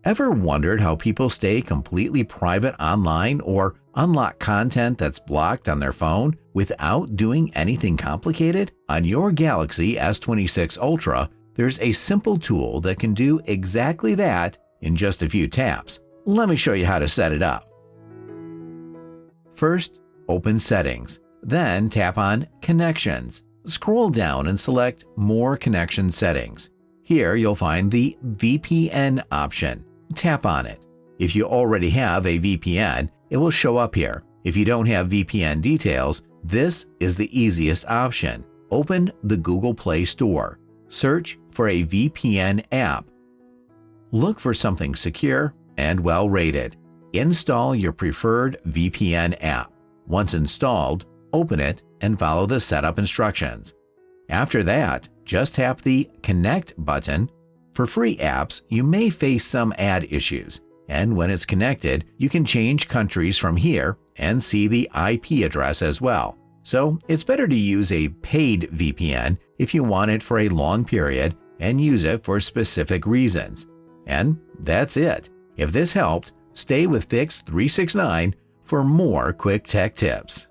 Ever wondered how people stay completely private online or unlock content that's blocked on their phone without doing anything complicated? On your Galaxy S26 Ultra, there's a simple tool that can do exactly that in just a few taps. Let me show you how to set it up. First, open Settings, then tap on Connections. Scroll down and select More Connection Settings. Here you'll find the VPN option. Tap on it. If you already have a VPN, it will show up here. If you don't have VPN details, this is the easiest option. Open the Google Play Store. Search for a VPN app. Look for something secure and well-rated. Install your preferred VPN app. Once installed, open it and follow the setup instructions. After that, just tap the Connect button. For free apps, you may face some ad issues, and when it's connected, you can change countries from here and see the IP address as well. So it's better to use a paid VPN if you want it for a long period and use it for specific reasons. And that's it. If this helped, stay with Fix369 for more quick tech tips.